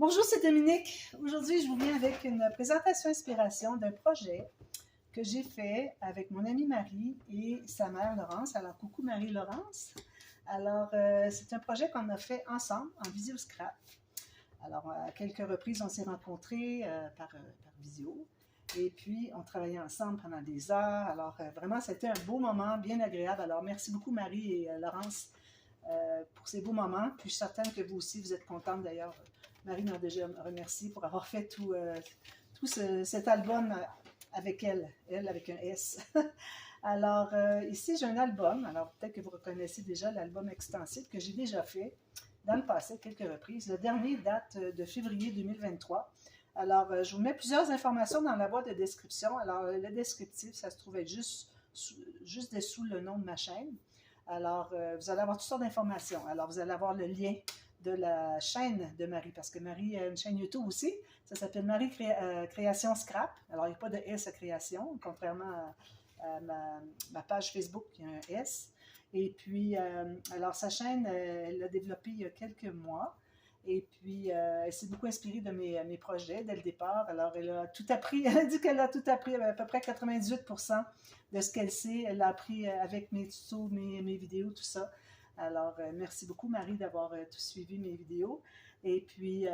Bonjour, c'est Dominique. Aujourd'hui, je vous viens avec une présentation inspiration d'un projet que j'ai fait avec mon amie Marie et sa mère Laurence. Alors, coucou Marie-Laurence. Alors, c'est un projet qu'on a fait ensemble en visio scrap. Alors, à quelques reprises, on s'est rencontrés par visio. Et puis, on travaillait ensemble pendant des heures. Alors, vraiment, c'était un beau moment, bien agréable. Alors, merci beaucoup Marie et Laurence pour ces beaux moments. Puis, je suis certaine que vous aussi, vous êtes contentes d'ailleurs. Marie m'a déjà remercié pour avoir fait tout cet album avec elle avec un S. Alors, ici, j'ai un album. Alors, peut-être que vous reconnaissez déjà l'album extensif que j'ai déjà fait dans le passé, quelques reprises. Le dernier date de février 2023. Alors, je vous mets plusieurs informations dans la boîte de description. Alors, le descriptif, ça se trouvait juste dessous le nom de ma chaîne. Alors, vous allez avoir toutes sortes d'informations. Alors, vous allez avoir le lien de la chaîne de Marie, parce que Marie a une chaîne YouTube aussi. Ça s'appelle Marie Création Scrap. Alors, il n'y a pas de S à création, contrairement à ma page Facebook, il y a un S. Et puis, alors, sa chaîne, elle l'a développée il y a quelques mois. Et puis, elle s'est beaucoup inspirée de mes projets dès le départ. Alors, elle a tout appris. Elle dit qu'elle a tout appris, à peu près 98% de ce qu'elle sait. Elle l'a appris avec mes tutos, mes vidéos, tout ça. Alors, merci beaucoup, Marie, d'avoir tout suivi mes vidéos. Et puis,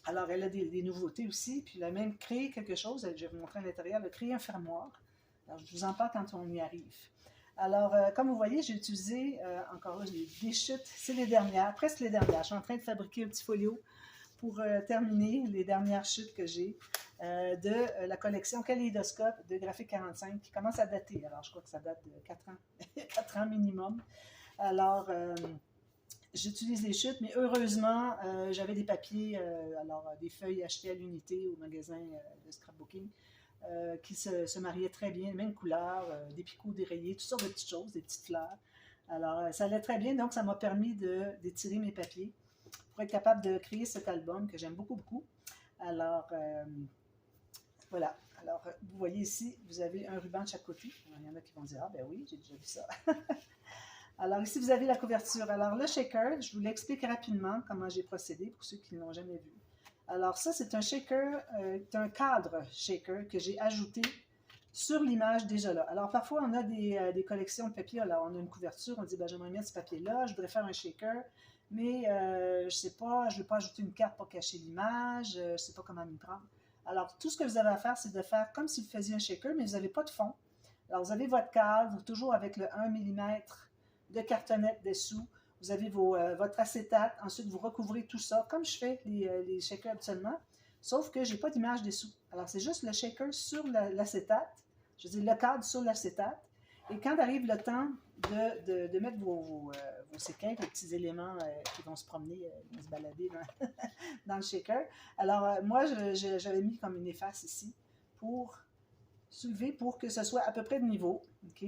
alors, elle a des nouveautés aussi. Puis, elle a même créé quelque chose. Je vais vous montrer à l'intérieur. Elle a créé un fermoir. Alors, je vous en parle quand on y arrive. Alors, comme vous voyez, j'ai utilisé, encore là, des chutes. C'est les dernières, presque les dernières. Je suis en train de fabriquer un petit folio pour terminer les dernières chutes que j'ai de la collection Kaléidoscope de Graphique 45 qui commence à dater. Alors, je crois que ça date de 4 ans, 4 ans minimum. Alors, j'utilise les chutes, mais heureusement, j'avais des papiers, des feuilles achetées à l'unité au magasin de scrapbooking qui se mariaient très bien, même couleur, des picots dérayés, toutes sortes de petites choses, des petites fleurs. Alors, ça allait très bien, donc ça m'a permis d'étirer mes papiers pour être capable de créer cet album que j'aime beaucoup, beaucoup. Alors, voilà. Alors, vous voyez ici, vous avez un ruban de chaque côté. Alors, il y en a qui vont dire, ah ben oui, j'ai déjà vu ça. Alors ici, vous avez la couverture. Alors le shaker, je vous l'explique rapidement comment j'ai procédé pour ceux qui ne l'ont jamais vu. Alors ça, c'est un shaker, un cadre shaker que j'ai ajouté sur l'image déjà là. Alors parfois, on a des collections de papier. Alors on a une couverture, on dit, ben, j'aimerais mettre ce papier-là, je voudrais faire un shaker, mais je ne sais pas, je ne veux pas ajouter une carte pour cacher l'image, je ne sais pas comment m'y prendre. Alors tout ce que vous avez à faire, c'est de faire comme si vous faisiez un shaker, mais vous n'avez pas de fond. Alors vous avez votre cadre, toujours avec le 1 mm de cartonnette dessous. Vous avez votre acétate. Ensuite, vous recouvrez tout ça, comme je fais les shakers habituellement, sauf que je n'ai pas d'image dessous. Alors, c'est juste le shaker sur l'acétate. Je veux dire, le cadre sur l'acétate. Et quand arrive le temps de mettre vos séquins, vos petits éléments qui vont se promener, qui vont se balader dans le shaker, alors moi, j'avais mis comme une efface ici pour soulever pour que ce soit à peu près de niveau. OK?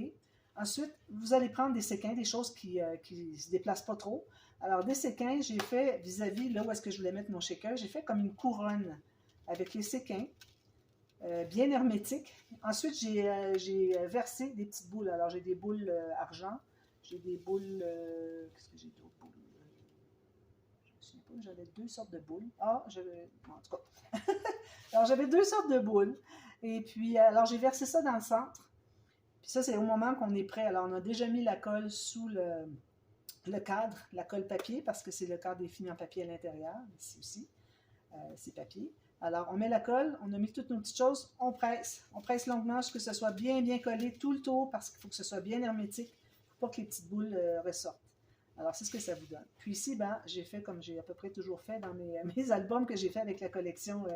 Ensuite, vous allez prendre des séquins, des choses qui ne se déplacent pas trop. Alors, des séquins, j'ai fait vis-à-vis, là où est-ce que je voulais mettre mon shaker, j'ai fait comme une couronne avec les séquins, bien hermétique. Ensuite, j'ai versé des petites boules. Alors, j'ai des boules argent, j'ai des boules, qu'est-ce que j'ai d'autres boules? Je ne me souviens pas, j'avais 2 sortes de boules. Ah, j'avais, en tout cas. Alors, j'avais 2 sortes de boules. Et puis, alors, j'ai versé ça dans le centre. Puis ça, c'est au moment qu'on est prêt. Alors, on a déjà mis la colle sous le cadre, la colle papier, parce que c'est le cadre défini en papier à l'intérieur, ici aussi, c'est papier. Alors, on met la colle, on a mis toutes nos petites choses, on presse longuement jusqu'à ce que ce soit bien, bien collé tout le tour, parce qu'il faut que ce soit bien hermétique, pour pas que les petites boules ressortent. Alors, c'est ce que ça vous donne. Puis ici, ben, j'ai fait comme j'ai à peu près toujours fait dans mes albums que j'ai fait avec la collection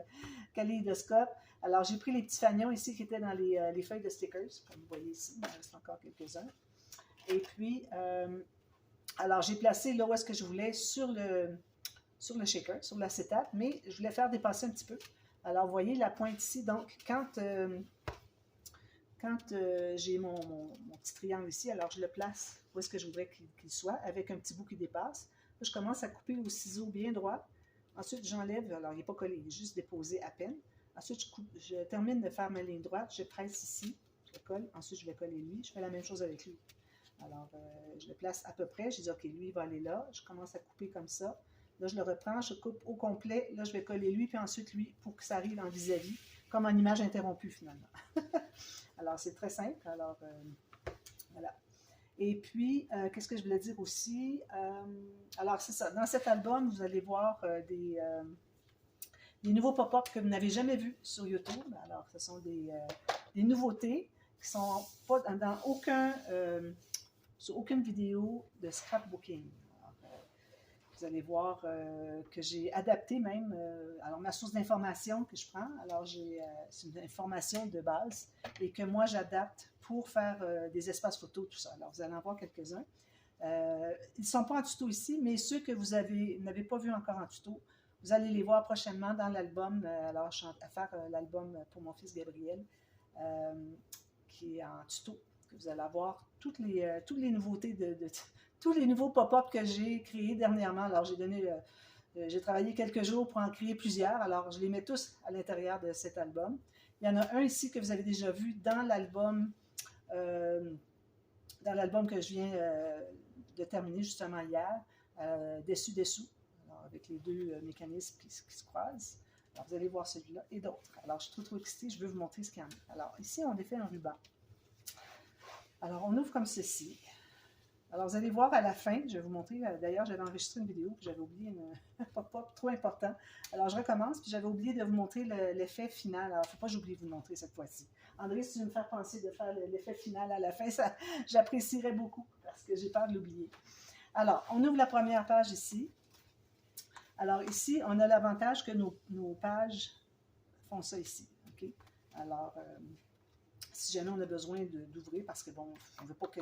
Kaléidoscope. Alors, j'ai pris les petits fanions ici qui étaient dans les feuilles de stickers, comme vous voyez ici, il en reste encore quelques-uns. Et puis, alors j'ai placé là où est-ce que je voulais sur le shaker, sur l'acétate, mais je voulais faire dépasser un petit peu. Alors, vous voyez la pointe ici. Donc, quand j'ai mon petit triangle ici, alors je le place où est-ce que je voudrais qu'il soit, avec un petit bout qui dépasse. Là, je commence à couper au ciseau bien droit. Ensuite, j'enlève, alors il n'est pas collé, il est juste déposé à peine. Ensuite, je termine de faire ma ligne droite, je presse ici, je le colle. Ensuite, je vais coller lui. Je fais la même chose avec lui. Alors, je le place à peu près. Je dis, OK, lui, il va aller là. Je commence à couper comme ça. Là, je le reprends, je coupe au complet. Là, je vais coller lui, puis ensuite lui, pour que ça arrive en vis-à-vis, comme en image interrompue, finalement. Alors, c'est très simple. Alors, voilà. Et puis, qu'est-ce que je voulais dire aussi? Alors, c'est ça. Dans cet album, vous allez voir des nouveaux pop-up que vous n'avez jamais vus sur YouTube. Alors, ce sont des nouveautés qui ne sont pas dans sur aucune vidéo de scrapbooking. Alors, vous allez voir que j'ai adapté même, alors ma source d'information que je prends, alors c'est une information de base et que moi j'adapte pour faire des espaces photos, tout ça. Alors vous allez en voir quelques-uns. Ils ne sont pas en tuto ici, mais ceux que vous n'avez pas vus encore en tuto, vous allez les voir prochainement dans l'album. Alors je suis à faire l'album pour mon fils Gabriel, qui est en tuto. Vous allez avoir toutes les nouveautés tous les nouveaux pop-up que j'ai créés dernièrement. Alors, j'ai travaillé quelques jours pour en créer plusieurs. Alors, je les mets tous à l'intérieur de cet album. Il y en a un ici que vous avez déjà vu dans l'album que je viens de terminer justement hier, Dessus. Alors, avec les deux mécanismes qui se croisent. Alors, vous allez voir celui-là et d'autres. Alors, je suis trop excitée. Je veux vous montrer ce qu'il y en a. Alors, ici, on a fait un ruban. Alors, on ouvre comme ceci. Alors, vous allez voir à la fin, je vais vous montrer, d'ailleurs, j'avais enregistré une vidéo, puis j'avais oublié un pop-up trop important. Alors, je recommence, puis j'avais oublié de vous montrer l'effet final. Alors, il ne faut pas que j'oublie de vous le montrer cette fois-ci. André, si tu veux me faire penser de faire l'effet final à la fin, j'apprécierais beaucoup, parce que j'ai peur de l'oublier. Alors, on ouvre la première page ici. Alors, ici, on a l'avantage que nos pages font ça ici. Okay? Alors, si jamais on a besoin d'ouvrir, parce que, bon, on ne veut pas que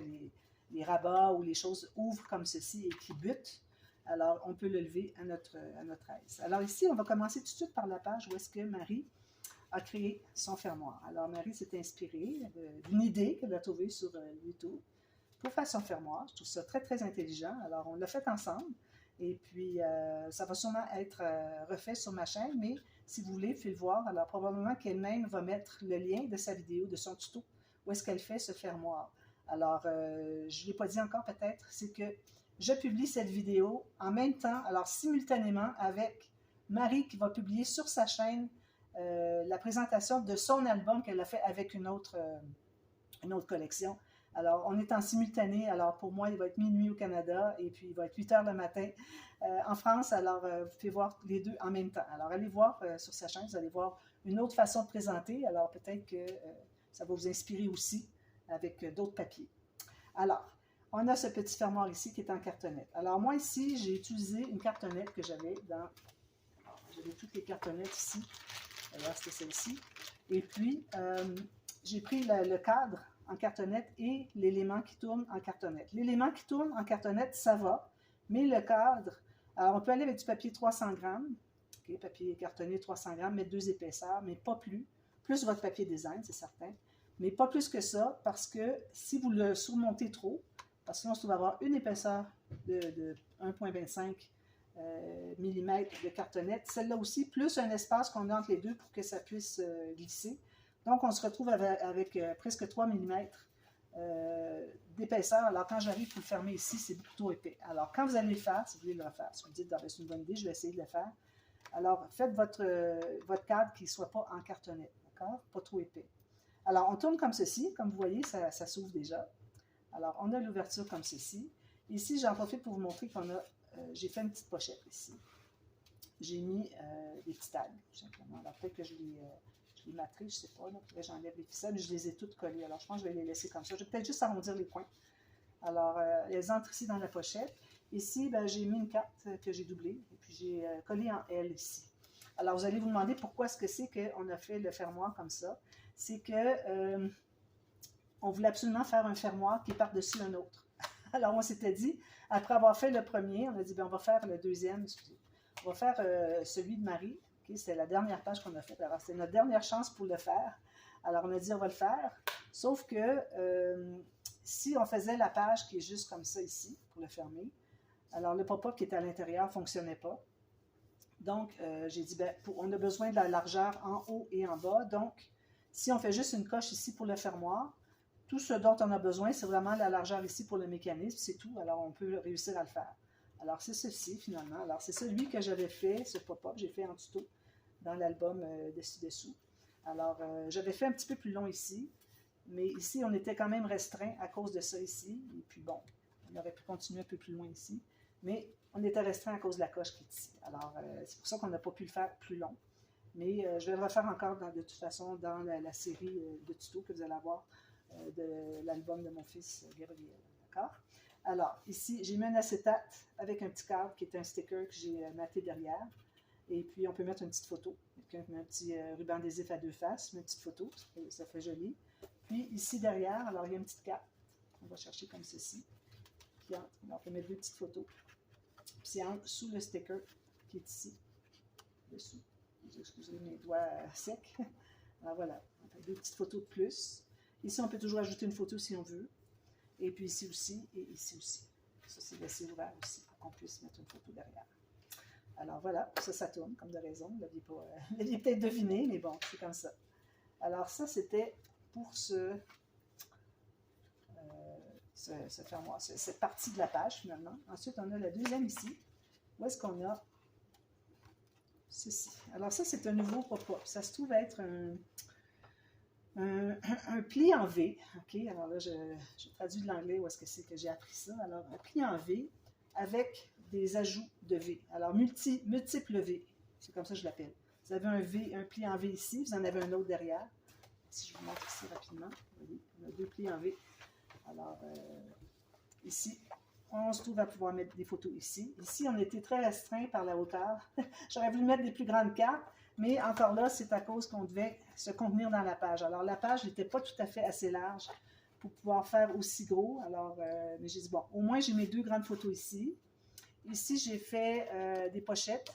les rabats ou les choses ouvrent comme ceci et qui butent, alors on peut le lever à notre aise. Alors ici, on va commencer tout de suite par la page où est-ce que Marie a créé son fermoir. Alors Marie s'est inspirée d'une idée qu'elle a trouvée sur YouTube pour faire son fermoir. Je trouve ça très, très intelligent. Alors on l'a fait ensemble et puis ça va sûrement être refait sur ma chaîne, mais si vous voulez, faites le voir. Alors probablement qu'elle-même va mettre le lien de sa vidéo, de son tuto, où est-ce qu'elle fait ce fermoir. Alors, je ne l'ai pas dit encore peut-être, c'est que je publie cette vidéo en même temps, alors simultanément avec Marie qui va publier sur sa chaîne la présentation de son album qu'elle a fait avec une autre collection. Alors, on est en simultané, alors pour moi, il va être minuit au Canada et puis il va être 8 heures le matin en France. Alors, vous pouvez voir les deux en même temps. Alors, allez voir sur sa chaîne, vous allez voir une autre façon de présenter. Alors, peut-être que ça va vous inspirer aussi avec d'autres papiers. Alors, on a ce petit fermoir ici qui est en cartonnette. Alors, moi ici, j'ai utilisé une cartonnette que j'avais j'avais toutes les cartonnettes ici. Alors, c'était celle-ci. Et puis, j'ai pris le cadre en cartonnette et l'élément qui tourne en cartonnette. L'élément qui tourne en cartonnette, ça va, mais le cadre, alors on peut aller avec du papier 300 grammes, okay, papier cartonné 300 grammes, mettre 2 épaisseurs, mais pas plus. Plus votre papier design, c'est certain. Mais pas plus que ça, parce que si vous le surmontez trop, parce que sinon on se trouve avoir une épaisseur de 1,25 mm de cartonnette, celle-là aussi, plus un espace qu'on a entre les deux pour que ça puisse glisser. Donc, on se retrouve avec presque 3 mm d'épaisseur. Alors, quand j'arrive pour le fermer ici, c'est beaucoup trop épais. Alors, quand vous allez le faire, si vous voulez le refaire, si vous me dites, c'est une bonne idée, je vais essayer de le faire. Alors, faites votre cadre qui ne soit pas en cartonnette, d'accord? Pas trop épais. Alors, on tourne comme ceci. Comme vous voyez, ça s'ouvre déjà. Alors, on a l'ouverture comme ceci. Ici, j'en profite pour vous montrer j'ai fait une petite pochette ici. J'ai mis des petits tags, tout simplement. Alors, peut-être que je les matrice, je ne sais pas. Là, peut-être que j'enlève les ficelles. Je les ai toutes collées. Alors, je pense que je vais les laisser comme ça. Je vais peut-être juste arrondir les coins. Alors, elles entrent ici dans la pochette. Ici, j'ai mis une carte que j'ai doublée. Et puis, j'ai collé en L ici. Alors, vous allez vous demander pourquoi est-ce que c'est qu'on a fait le fermoir comme ça. C'est que on voulait absolument faire un fermoir qui est par-dessus un autre. Alors, on s'était dit, après avoir fait le premier, on a dit, on va faire le deuxième, excusez. On va faire celui de Marie. Okay, c'est la dernière page qu'on a faite. Alors, c'est notre dernière chance pour le faire. Alors, on a dit, on va le faire. Sauf que si on faisait la page qui est juste comme ça ici, pour le fermer, alors le pop-up qui était à l'intérieur ne fonctionnait pas. Donc, j'ai dit, on a besoin de la largeur en haut et en bas. Donc, si on fait juste une coche ici pour le fermoir, tout ce dont on a besoin, c'est vraiment la largeur ici pour le mécanisme, c'est tout. Alors, on peut réussir à le faire. Alors, c'est ceci, finalement. Alors, c'est celui que j'avais fait, ce pop-up, j'ai fait en tuto dans l'album Dessus-dessous. Alors, j'avais fait un petit peu plus long ici, mais ici, on était quand même restreint à cause de ça ici. Et puis, bon, on aurait pu continuer un peu plus loin ici, mais on était restreint à cause de la coche qui est ici. Alors, c'est pour ça qu'on n'a pas pu le faire plus long. Mais je vais le refaire encore de toute façon dans la série de tutos que vous allez avoir de l'album de mon fils Gabriel. D'accord? Alors, ici, j'ai mis un acétate avec un petit cadre qui est un sticker que j'ai matté derrière. Et puis, on peut mettre une petite photo. Quelqu'un met un petit ruban adhésif à deux faces, une petite photo, ça fait joli. Puis, ici derrière, alors il y a une petite carte. On va chercher comme ceci. Qui entre. Alors, on peut mettre deux petites photos. Puis, c'est sous le sticker qui est ici, dessous. Excusez mes doigts secs. Alors, voilà. On fait deux petites photos de plus. Ici, on peut toujours ajouter une photo si on veut. Et puis ici aussi, et ici aussi. Ça, c'est laissé ouvert aussi pour qu'on puisse mettre une photo derrière. Alors voilà, ça tourne comme de raison. Vous l'aviez peut-être deviné, mais bon, c'est comme ça. Alors ça, c'était pour fermoir, cette partie de la page finalement. Ensuite, on a la deuxième ici. Où est-ce qu'on a ceci? Alors ça, c'est un nouveau pop-up. Ça se trouve être un pli en V. OK, alors là, je traduis de l'anglais où est-ce que c'est que j'ai appris ça. Alors, un pli en V avec des ajouts de V. Alors, multiples V. C'est comme ça que je l'appelle. Vous avez un pli en V ici, vous en avez un autre derrière. Si je vous montre ici rapidement, vous voyez, on a deux plis en V. Alors, ici, on se trouve à pouvoir mettre des photos ici. Ici, on était très restreint par la hauteur. J'aurais voulu mettre des plus grandes cartes, mais encore là, c'est à cause qu'on devait se contenir dans la page. Alors, la page n'était pas tout à fait assez large pour pouvoir faire aussi gros. Alors, mais j'ai dit, bon, au moins, j'ai mes deux grandes photos ici. Ici, j'ai fait des pochettes.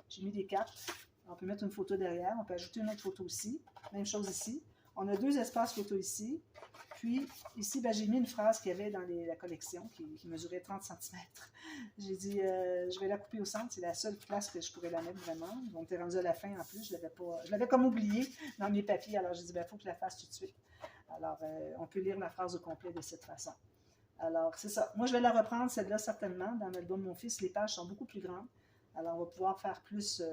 J'ai mis des cartes. On peut mettre une photo derrière. On peut ajouter une autre photo aussi. Même chose ici. On a deux espaces photos ici. Puis, ici, ben, j'ai mis une phrase qu'il y avait dans la collection qui mesurait 30 cm. J'ai dit, je vais la couper au centre. C'est la seule place que je pourrais la mettre vraiment. On était rendu à la fin en plus. Je l'avais comme oublié dans mes papiers. Alors, j'ai dit, il faut que je la fasse tout de suite. Alors, on peut lire la phrase au complet de cette façon. Alors, c'est ça. Moi, je vais la reprendre, celle-là, certainement. Dans l'album de mon fils, les pages sont beaucoup plus grandes. Alors, on va pouvoir faire plus,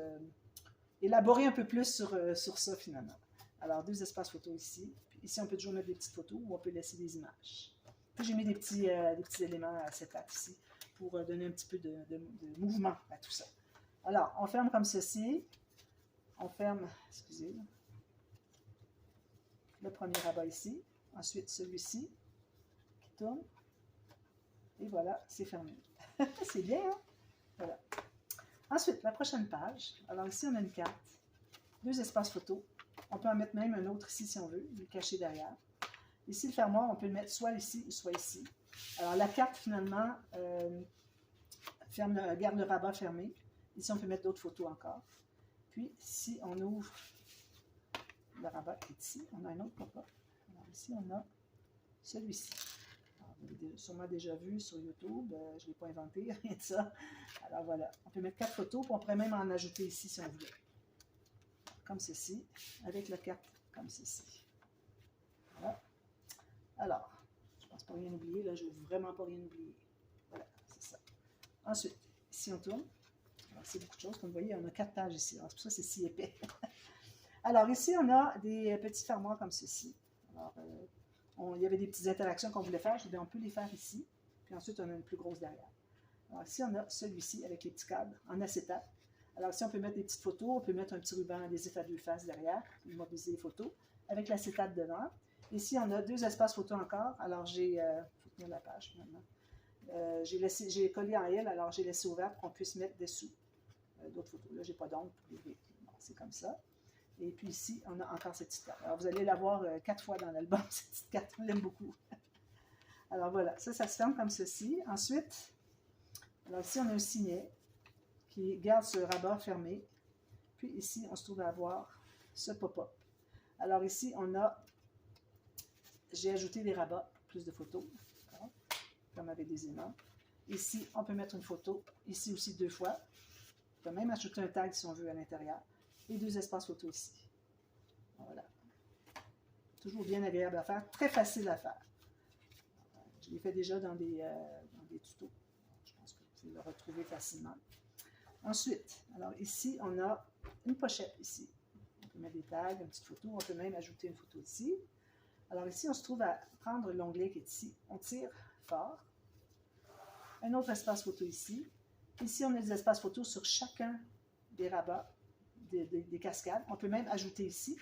élaborer un peu plus sur ça, finalement. Alors, deux espaces photos ici. Puis ici, on peut toujours mettre des petites photos ou on peut laisser des images. Puis, j'ai mis des petits éléments à acétate ici pour donner un petit peu de mouvement à tout ça. Alors, on ferme comme ceci. On ferme, excusez, le premier rabat ici. Ensuite, celui-ci qui tourne. Et voilà, c'est fermé. C'est bien, hein? Voilà. Ensuite, la prochaine page. Alors ici, on a une carte. Deux espaces photos. On peut en mettre même un autre ici si on veut, le cacher derrière. Ici, le fermoir, on peut le mettre soit ici ou soit ici. Alors la carte, finalement, garde le rabat fermé. Ici, on peut mettre d'autres photos encore. Puis, si on ouvre le rabat qui est ici, on a un autre pop-up. Alors ici, on a celui-ci. Vous l'avez sûrement déjà vu sur YouTube, je ne l'ai pas inventé, rien de ça. Alors voilà, on peut mettre 4 photos, puis on pourrait même en ajouter ici si on voulait. Comme ceci, avec la carte comme ceci. Voilà. Alors, je ne pense pas rien oublier, là, je ne veux vraiment pas rien oublier. Voilà, c'est ça. Ensuite, ici on tourne. Alors, c'est beaucoup de choses, comme vous voyez, on a 4 pages ici. Alors, c'est pour ça que c'est si épais. Alors, ici, on a des petits fermoirs comme ceci. Alors, il y avait des petites interactions qu'on voulait faire. Je dis, on peut les faire ici. Puis ensuite, on a une plus grosse derrière. Alors ici, on a celui-ci avec les petits cadres en acétate. Alors ici, on peut mettre des petites photos. On peut mettre un petit ruban adhésif à deux faces derrière pour immobiliser les photos avec l'acétate devant. Ici, on a deux espaces photos encore. Alors, j'ai... il faut tenir la page maintenant. J'ai collé en L, alors j'ai laissé ouvert pour qu'on puisse mettre dessous d'autres photos. Là, je n'ai pas d'ombre pour les véhicules. Bon, c'est comme ça. Et puis ici, on a encore cette petite carte. Alors, vous allez la voir 4 fois dans l'album, cette petite carte. On l'aime beaucoup. Alors, voilà. Ça se ferme comme ceci. Ensuite, alors ici, on a un signet qui garde ce rabat fermé. Puis ici, on se trouve à avoir ce pop-up. Alors ici, j'ai ajouté des rabats, plus de photos, comme avec des aimants. Ici, on peut mettre une photo. Ici aussi, 2 fois. On peut même ajouter un tag si on veut à l'intérieur. Et 2 espaces photos ici. Voilà. Toujours bien agréable à faire. Très facile à faire. Je l'ai fait déjà dans des tutos. Je pense que pouvez le retrouver facilement. Ensuite, alors ici, on a une pochette ici. On peut mettre des tags, une petite photo. On peut même ajouter une photo ici. Alors ici, on se trouve à prendre l'onglet qui est ici. On tire fort. Un autre espace photo ici. Ici, on a des espaces photos sur chacun des rabats, des cascades. On peut même ajouter ici.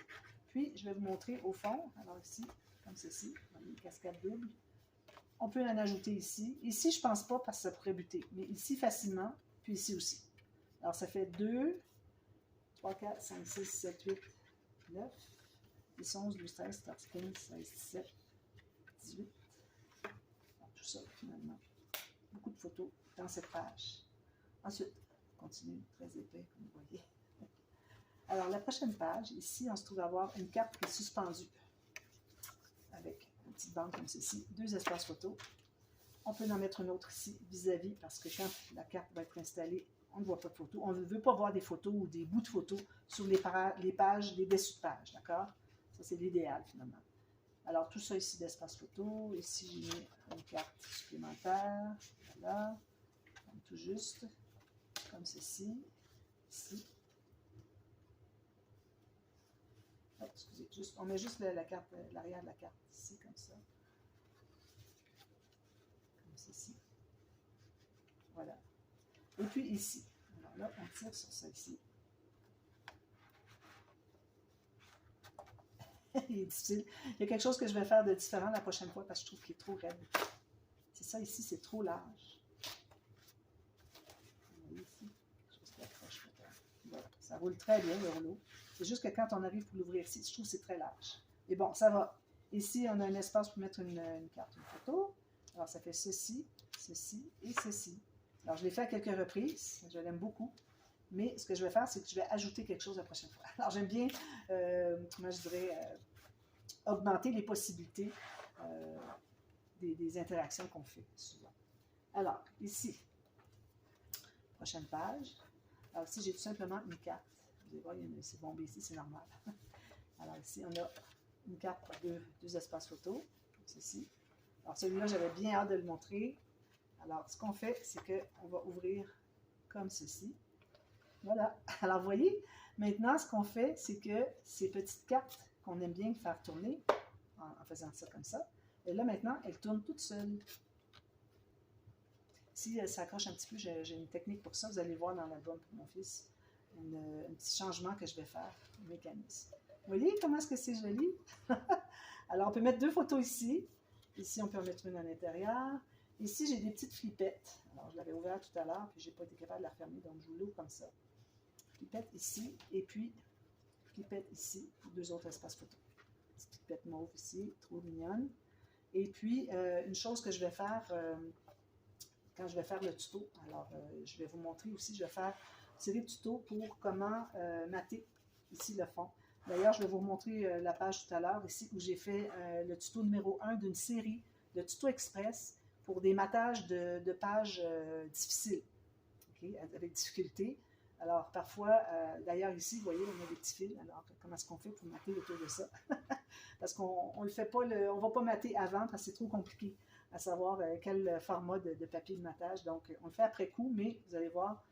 Puis, je vais vous montrer au fond. Alors ici, comme ceci, une cascade double. On peut en ajouter ici. Ici, je ne pense pas parce que ça pourrait buter. Mais ici, facilement. Puis ici aussi. Alors, ça fait 2, 3, 4, 5, 6, 7, 8, 9, 10, 11, 12, 13, 14, 15, 16, 17, 18. Alors, tout ça, finalement. Beaucoup de photos dans cette page. Ensuite, on continue, très épais, comme vous voyez. Alors, la prochaine page, ici, on se trouve à avoir une carte qui est suspendue avec une petite bande comme ceci, 2 espaces photos. On peut en mettre une autre ici, vis-à-vis, parce que quand la carte va être installée, on ne voit pas de photos. On ne veut pas voir des photos ou des bouts de photos sur les pages, les dessus de page, d'accord? Ça, c'est l'idéal, finalement. Alors, tout ça ici d'espace photo. Ici, j'ai mis une carte supplémentaire. Voilà. Comme tout juste. Comme ceci. Ici. Oh, excusez, on met juste l'arrière de la carte ici, comme ça. Comme ceci. Voilà. Et puis ici. Alors là, on tire sur ça ici. Il est difficile. Il y a quelque chose que je vais faire de différent la prochaine fois parce que je trouve qu'il est trop raide. C'est ça ici, c'est trop large. Vous voyez ici, quelque chose qui accroche peut-être. Voilà. Ça roule très bien le rouleau. C'est juste que quand on arrive pour l'ouvrir ici, je trouve que c'est très large. Mais bon, ça va. Ici, on a un espace pour mettre une carte, une photo. Alors, ça fait ceci, ceci et ceci. Alors, je l'ai fait à quelques reprises. Je l'aime beaucoup. Mais ce que je vais faire, c'est que je vais ajouter quelque chose la prochaine fois. Alors, j'aime bien, comment je dirais, augmenter les possibilités des interactions qu'on fait souvent. Alors, ici, prochaine page. Alors, ici, j'ai tout simplement une carte. Vous allez voir, c'est bombé ici, c'est normal. Alors, ici, on a une carte pour deux espaces photos, comme ceci. Alors, celui-là, j'avais bien hâte de le montrer. Alors, ce qu'on fait, c'est qu'on va ouvrir comme ceci. Voilà. Alors, vous voyez, maintenant, ce qu'on fait, c'est que ces petites cartes qu'on aime bien faire tourner, en faisant ça comme ça, et là, maintenant, elles tournent toutes seules. Si ça accroche un petit peu, j'ai une technique pour ça. Vous allez voir dans l'album pour mon fils, un petit changement que je vais faire au mécanisme. Vous voyez comment est-ce que c'est joli? Alors, on peut mettre 2 photos ici. Ici, on peut en mettre une à l'intérieur. Ici, j'ai des petites flippettes. Alors, je l'avais ouvert tout à l'heure, puis je n'ai pas été capable de la refermer, donc je l'ouvre comme ça. Flippette ici, et puis flippette ici, pour 2 autres espaces photos. Petite flippette mauve ici, trop mignonne. Et puis, une chose que je vais faire quand je vais faire le tuto, alors je vais vous montrer aussi, je vais faire une série de tutos pour comment mater ici le fond. D'ailleurs, je vais vous montrer la page tout à l'heure ici où j'ai fait le tuto numéro 1 d'une série de tutos express pour des matages de pages difficiles, okay, avec difficulté. Alors, parfois, d'ailleurs ici, vous voyez, on a des petits fils. Alors, comment est-ce qu'on fait pour mater autour de ça? Parce qu'on ne le fait pas, on ne va pas mater avant parce que c'est trop compliqué à savoir quel format de papier de matage. Donc, on le fait après coup, mais vous allez voir,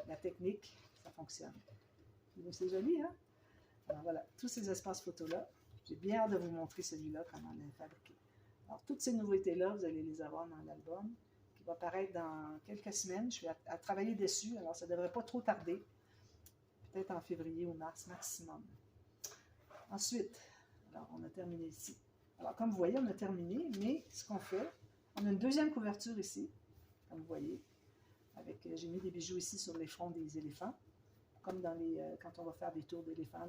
la technique, ça fonctionne. C'est joli, hein? Alors voilà, tous ces espaces photos-là. J'ai bien hâte de vous montrer celui-là, comment on l'a fabriqué. Alors, toutes ces nouveautés-là, vous allez les avoir dans l'album, qui va paraître dans quelques semaines. Je suis à travailler dessus, alors ça ne devrait pas trop tarder. Peut-être en février ou mars maximum. Ensuite, alors on a terminé ici. Alors, comme vous voyez, on a terminé, mais ce qu'on fait, on a une deuxième couverture ici, comme vous voyez, avec, j'ai mis des bijoux ici sur les fronts des éléphants, comme dans quand on va faire des tours d'éléphants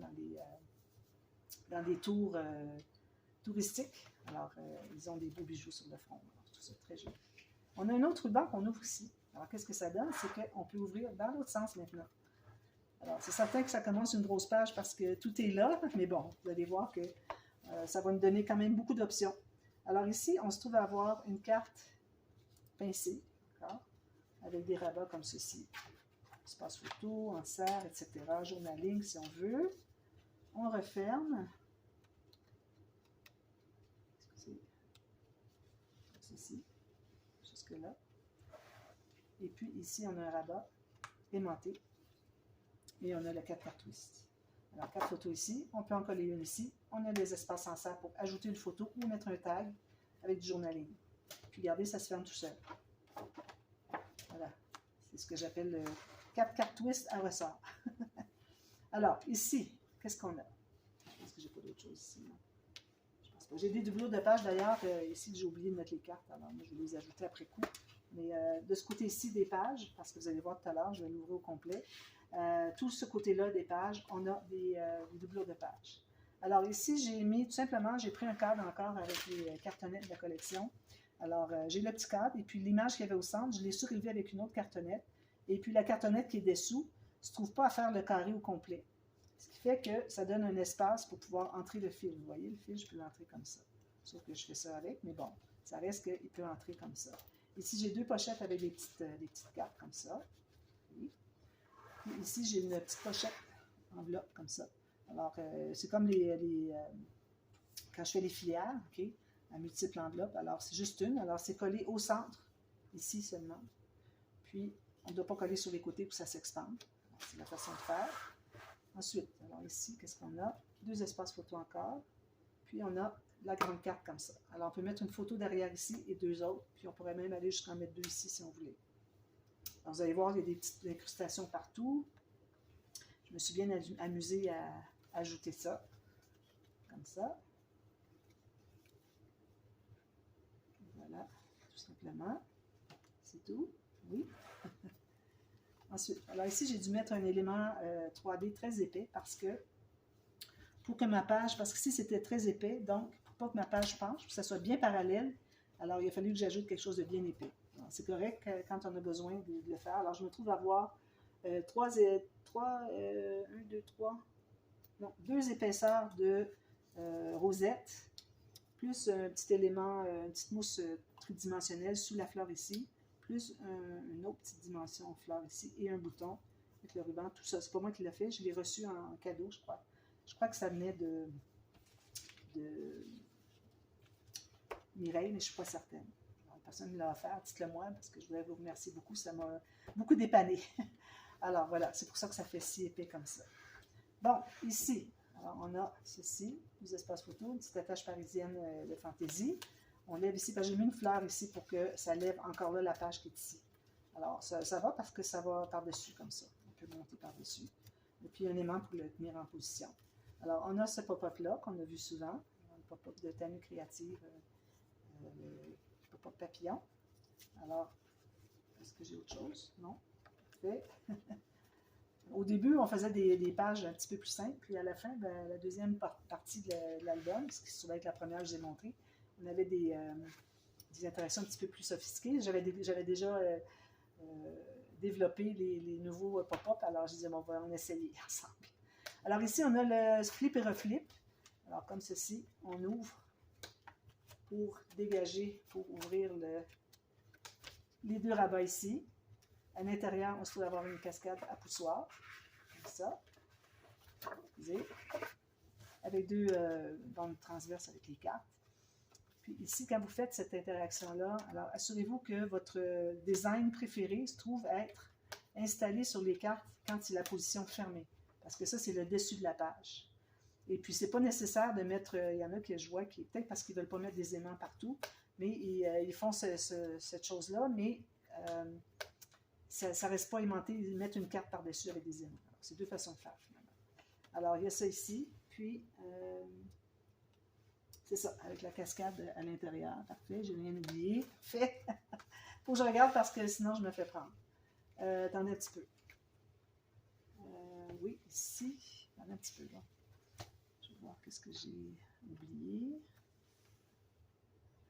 dans des tours touristiques. Alors, ils ont des beaux bijoux sur le front. Alors, tout ça, très joli. On a un autre ruban qu'on ouvre ici. Alors, qu'est-ce que ça donne? C'est qu'on peut ouvrir dans l'autre sens maintenant. Alors, c'est certain que ça commence une grosse page parce que tout est là, mais bon, vous allez voir que ça va nous donner quand même beaucoup d'options. Alors ici, on se trouve à avoir une carte pincée, avec des rabats comme ceci. Espace photo, en serre, etc. Journaling si on veut. On referme. Comme ceci. Jusque là. Et puis ici, on a un rabat aimanté. Et on a le 4 cartes twist. Alors, 4 photos ici. On peut en coller une ici. On a des espaces en serre pour ajouter une photo ou mettre un tag avec du journaling. Puis regardez, ça se ferme tout seul. Voilà. C'est ce que j'appelle le 4 cartes twist à ressort. Alors, ici, qu'est-ce qu'on a? Je pense que j'ai pas d'autre chose ici. Non? Je pense pas. J'ai des doublures de pages d'ailleurs. Ici, j'ai oublié de mettre les cartes. Alors, moi, je vais les ajouter après coup. Mais de ce côté-ci des pages, parce que vous allez voir tout à l'heure, je vais l'ouvrir au complet. Tout ce côté-là des pages, on a des doublures de pages. Alors ici, j'ai mis tout simplement, j'ai pris un cadre encore avec les cartonnettes de la collection. Alors, j'ai le petit cadre et puis l'image qu'il y avait au centre, je l'ai surélevée avec une autre cartonnette. Et puis la cartonnette qui est dessous ne se trouve pas à faire le carré au complet. Ce qui fait que ça donne un espace pour pouvoir entrer le fil. Vous voyez, le fil, je peux l'entrer comme ça. Sauf que je fais ça avec, mais bon, ça reste qu'il peut entrer comme ça. Ici, j'ai deux pochettes avec des petites cartes comme ça. Oui. Puis ici, j'ai une petite pochette enveloppe comme ça. Alors, c'est comme quand je fais les filières, OK, à multiples enveloppes. Alors, c'est juste une. Alors, c'est collé au centre, ici seulement. Puis, on ne doit pas coller sur les côtés pour que ça s'expande. C'est la façon de faire. Ensuite, alors ici, qu'est-ce qu'on a? Deux espaces photo encore. Puis, on a la grande carte comme ça. Alors, on peut mettre une photo derrière ici et deux autres. Puis, on pourrait même aller jusqu'à en mettre deux ici si on voulait. Alors, vous allez voir, il y a des petites incrustations partout. Je me suis bien amusée à ajouter ça. Comme ça. Voilà, tout simplement. C'est tout. Oui. Ensuite, alors ici, j'ai dû mettre un élément 3D très épais parce que, pour que ma page, parce que ici, c'était très épais, donc, pour pas que ma page penche, que ça soit bien parallèle, alors il a fallu que j'ajoute quelque chose de bien épais. C'est correct quand on a besoin de le faire. Alors, je me trouve à avoir deux épaisseurs de rosette, plus un petit élément, une petite mousse tridimensionnelle sous la fleur ici, plus une autre petite dimension fleur ici et un bouton avec le ruban. Tout ça, c'est pas moi qui l'ai fait, je l'ai reçu en cadeau, je crois. Je crois que ça venait de Mireille, mais je ne suis pas certaine. Alors, personne ne l'a offert, dites-le moi, parce que je voulais vous remercier beaucoup, ça m'a beaucoup dépanné. Alors voilà, c'est pour ça que ça fait si épais comme ça. Bon, ici, alors on a ceci, les espaces photo, une petite attache parisienne de fantaisie. On lève ici, parce que j'ai mis une fleur ici pour que ça lève encore là la page qui est ici. Alors, ça va parce que ça va par-dessus comme ça. On peut monter par-dessus. Et puis, un aimant pour le tenir en position. Alors, on a ce pop-up-là qu'on a vu souvent, le pop-up de Tanu Créative, le pop-up papillon. Alors, est-ce que j'ai autre chose? Non? Parfait. Au début, on faisait des pages un petit peu plus simples, puis à la fin, ben, la deuxième partie de l'album, ce qui se trouvait être la première que je vous ai montrée, on avait des interactions un petit peu plus sophistiquées. J'avais déjà développé les nouveaux pop-up, alors je disais, bon, on va en essayer ensemble. Alors ici, on a le flip et reflip. Alors comme ceci, on ouvre pour dégager, pour ouvrir les deux rabats ici. À l'intérieur, on se trouve avoir une cascade à poussoir, comme ça. Excusez. Avec deux bandes transverses avec les cartes. Puis ici, quand vous faites cette interaction-là, alors assurez-vous que votre design préféré se trouve être installé sur les cartes quand il est la position fermée. Parce que ça, c'est le dessus de la page. Et puis, c'est pas nécessaire de mettre, il y en a que je vois qui, peut-être parce qu'ils ne veulent pas mettre des aimants partout, mais ils font cette chose-là, mais ça ne reste pas aimanté, ils mettent une carte par-dessus avec des aimants. C'est deux façons de faire, finalement. Alors, il y a ça ici, puis c'est ça, avec la cascade à l'intérieur. Parfait, j'ai rien oublié. Parfait. Faut que je regarde parce que sinon, je me fais prendre. Attendez un petit peu. Oui, ici. Attendez un petit peu, là. Je vais voir qu'est-ce que j'ai oublié.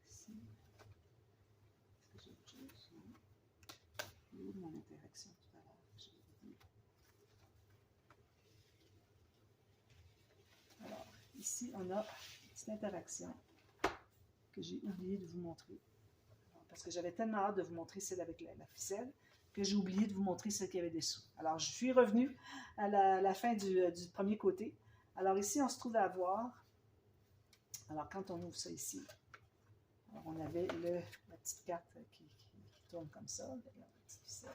Ici. Est-ce que j'ai autre chose? Non. Où est mon interaction tout à l'heure? J'ai oublié. Alors, ici, on a une petite interaction que j'ai oublié de vous montrer. Alors, parce que j'avais tellement hâte de vous montrer celle avec la ficelle que j'ai oublié de vous montrer celle qu'il y avait dessous. Alors, je suis revenue à la fin du premier côté. Alors, ici, on se trouve à voir. Alors, quand on ouvre ça ici, alors on avait la petite carte qui tourne comme ça, avec la petite ça,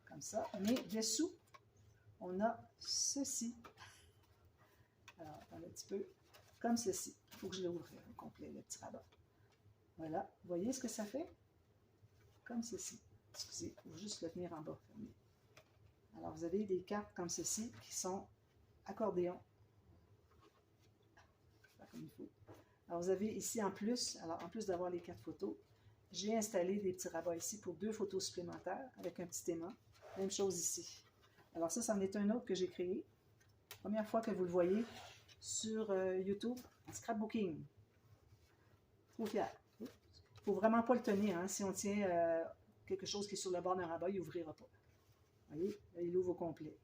comme ça. Mais dessous, on a ceci. Alors, attendez un petit peu, comme ceci. Il faut que je l'ouvre au complet, le petit rabat. Voilà, vous voyez ce que ça fait? Comme ceci. Excusez, il faut juste le tenir en bas. Alors, vous avez des cartes comme ceci qui sont accordéons. Comme il faut. Alors, vous avez ici en plus, alors en plus d'avoir les cartes photos, j'ai installé des petits rabats ici pour 2 photos supplémentaires avec un petit aimant. Même chose ici. Alors ça, c'en est un autre que j'ai créé. Première fois que vous le voyez sur YouTube, en scrapbooking. Trop fier. Il ne faut vraiment pas le tenir. Hein. Si on tient quelque chose qui est sur le bord d'un rabat, il n'ouvrira pas. Vous voyez, là, il ouvre au complet.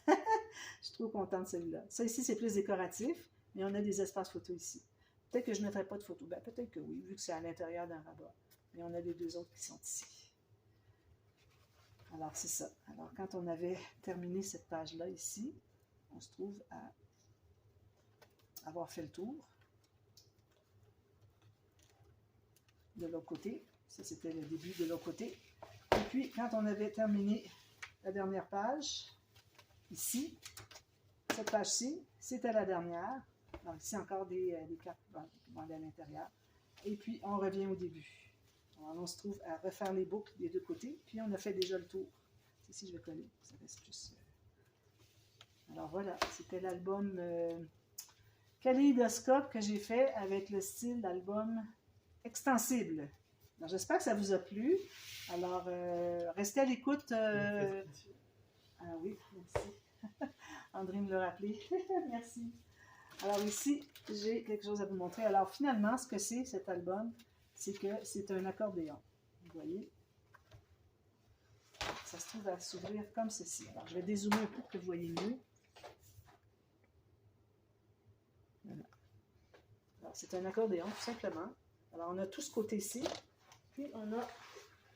Je suis trop contente de celui-là. Ça ici, c'est plus décoratif, mais on a des espaces photos ici. Peut-être que je ne mettrai pas de photos. Ben, peut-être que oui, vu que c'est à l'intérieur d'un rabat. Mais on a les 2 autres qui sont ici. Alors, c'est ça. Alors, quand on avait terminé cette page-là ici, on se trouve à avoir fait le tour. De l'autre côté. Ça, c'était le début de l'autre côté. Et puis, quand on avait terminé la dernière page, ici, cette page-ci, c'était la dernière. Alors, ici, encore des cartes qui vont aller à l'intérieur. Et puis, on revient au début. Alors, on se trouve à refaire les boucles des 2 côtés. Puis, on a fait déjà le tour. Ici, je vais coller. Ça reste juste... Alors, voilà. C'était l'album Kaléidoscope que j'ai fait avec le style d'album extensible. Alors, j'espère que ça vous a plu. Alors, restez à l'écoute. Ah oui, merci. André me l'a rappelé. Merci. Alors ici, j'ai quelque chose à vous montrer. Alors finalement, ce que c'est cet album, c'est que c'est un accordéon. Vous voyez? Ça se trouve à s'ouvrir comme ceci. Alors je vais dézoomer un peu pour que vous voyez mieux. Voilà. Alors c'est un accordéon, tout simplement. Alors on a tout ce côté-ci. Puis on a,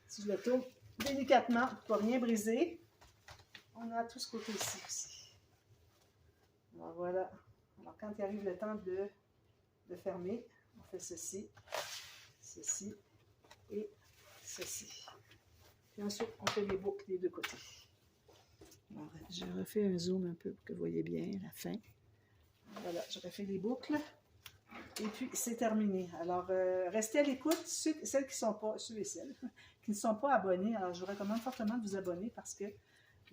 si je le tourne délicatement pour ne pas rien briser, on a tout ce côté-ci aussi. Alors voilà. Alors quand il arrive le temps de fermer, on fait ceci, ceci et ceci. Et ensuite, on fait les boucles des 2 côtés. Alors, je refais un zoom un peu pour que vous voyez bien la fin. Voilà, je refais les boucles. Et puis, c'est terminé. Alors, restez à l'écoute. Celles qui sont pas, ceux et celles qui ne sont pas abonnés, alors je vous recommande fortement de vous abonner parce que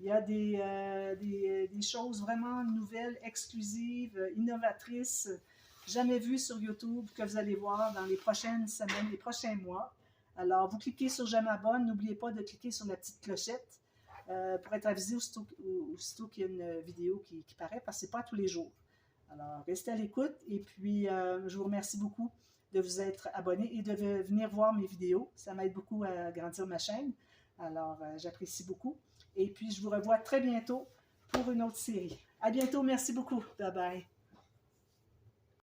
il y a des choses vraiment nouvelles, exclusives, innovatrices, jamais vues sur YouTube, que vous allez voir dans les prochaines semaines, les prochains mois. Alors, vous cliquez sur « Je m'abonne », n'oubliez pas de cliquer sur la petite clochette pour être avisé aussitôt qu'il y a une vidéo qui paraît, parce que ce n'est pas tous les jours. Alors, restez à l'écoute et puis je vous remercie beaucoup de vous être abonné et de venir voir mes vidéos. Ça m'aide beaucoup à agrandir ma chaîne. Alors, j'apprécie beaucoup. Et puis, je vous revois très bientôt pour une autre série. À bientôt. Merci beaucoup. Bye bye.